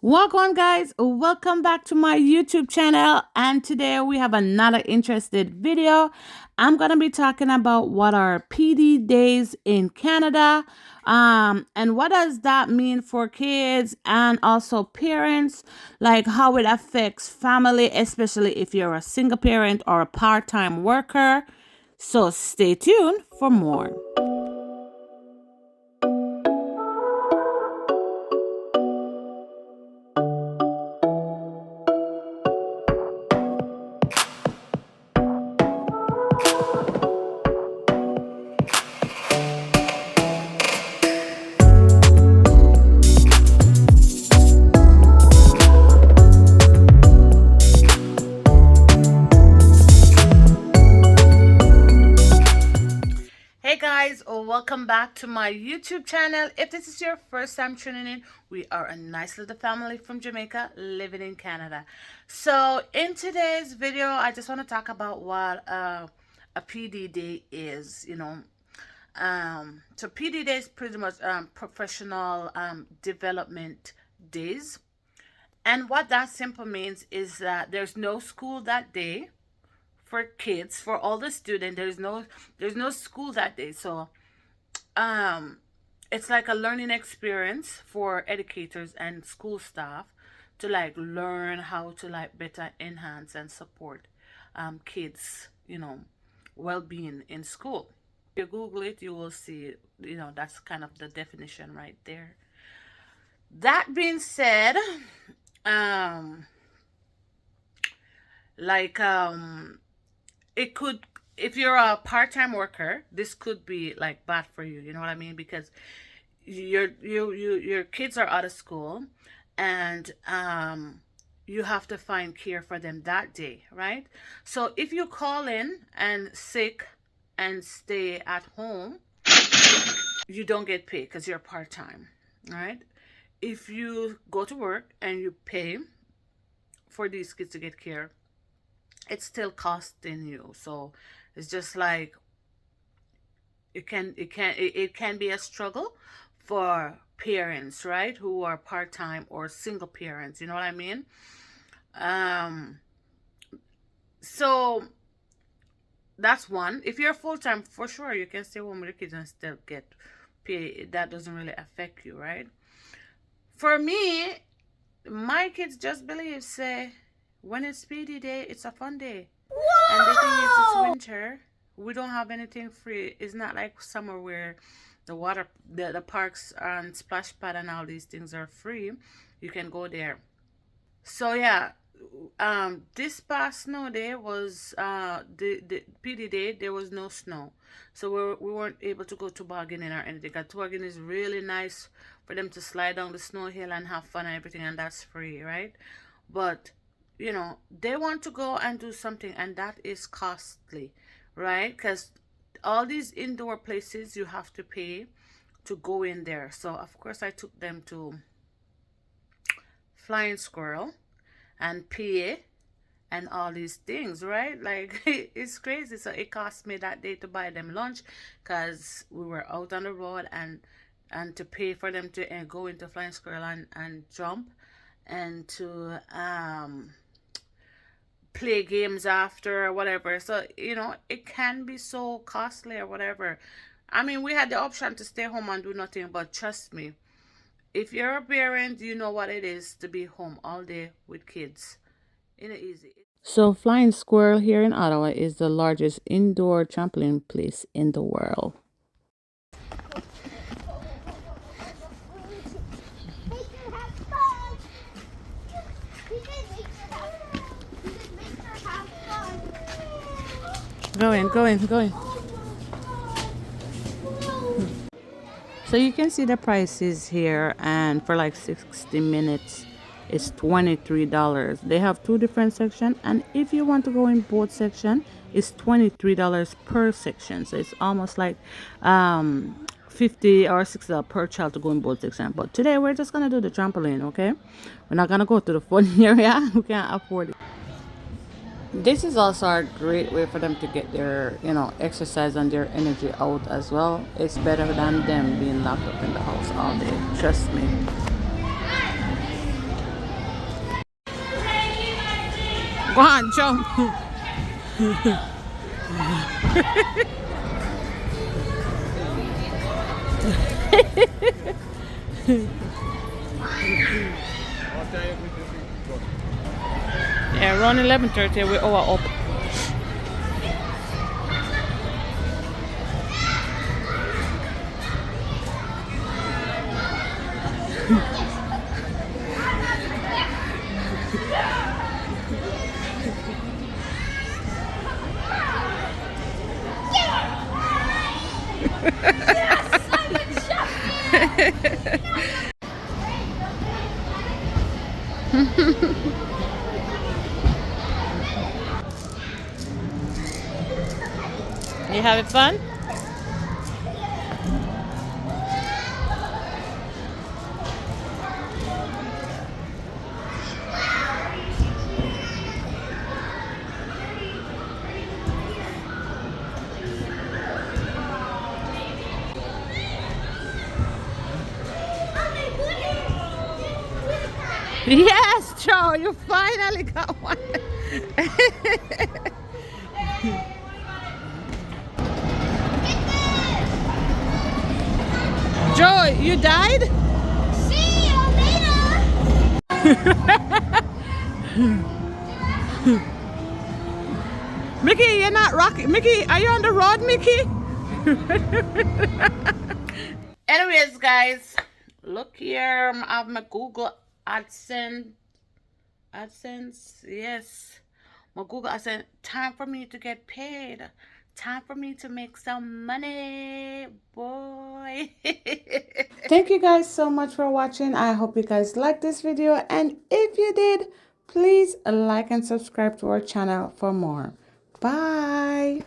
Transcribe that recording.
Welcome, guys. Welcome back to my YouTube channel. And today we have another interesting video. I'm going to be talking about what are PD days in Canada. And what does that mean for kids and also parents, like how it affects family, especially if you're a single parent or a part-time worker. So stay tuned for more. Hey guys, welcome back to my YouTube channel. If this is your first time tuning in, we are a nice little family from Jamaica living in Canada. So in today's video, I just want to talk about what a PD day is, So PD day is pretty much professional development days. And what that simple means is that there's no school that day for kids, for all the students. There's no school that day, so um it's like a learning experience for educators and school staff to like learn how to like better enhance and support kids, well-being in school. If you google it, you will see, that's kind of the definition right there. That being said, um like it could, if you're a part-time worker, this could be like bad for you, you know what I mean, because your kids are out of school, and you have to find care for them that day, right? So if you call in and sick and stay at home, you don't get paid because you're part-time, right? If you go to work and you pay for these kids to get care, it's still costing you. So it's just like it can be a struggle for parents, right, who are part-time or single parents, you know what I mean. um so that's one. If you're full-time, for sure you can stay home with the kids and still get pay. That doesn't really affect you, right? For me, my kids just believe, say, when it's PD day, it's a fun day. And the thing is, it's winter. We don't have anything free. It's not like summer where the parks and splash pad and all these things are free. You can go there. So yeah, this past snow day was the PD day. There was no snow, so we weren't able to go tobogganing or anything. Cause tobogganing is really nice for them to slide down the snow hill and have fun and everything, and that's free, right? But they want to go and do something, and that is costly, right? Because all these indoor places you have to pay to go in there. So of course I took them to Flying Squirrel and pay and all these things, right? Like it's crazy. So it cost me that day to buy them lunch because we were out on the road, and to pay for them to go into Flying Squirrel and jump, and to play games after or whatever. So it can be so costly or whatever. I mean, we had the option to stay home and do nothing, but trust me, if you're a parent, you know what it is to be home all day with kids. It ain't easy. So, Flying Squirrel here in Ottawa is the largest indoor trampoline place in the world. Go in. So you can see the prices here, and for like 60 minutes, it's $23. They have two different sections, and if you want to go in both section, it's $23 per section. So it's almost like 50 or $60 per child to go in both sections. But today we're just gonna do the trampoline, okay? We're not gonna go to the fun area. We can't afford it. This is also a great way for them to get their exercise and their energy out as well. It's better than them being locked up in the house all day, trust me. Go on, jump. Yeah, around 11:30 we're all up. You having fun? Yes, Joe, you finally got one. Joe, you died? See you later. Mickey, you're not rocking. Mickey, are you on the road, Mickey? Anyways, guys, look here. I have my Google AdSense. Yes. My Google AdSense. Time for me to get paid. Time for me to make some money, boy. Thank you guys so much for watching. I hope you guys liked this video. And if you did, please like and subscribe to our channel for more. Bye.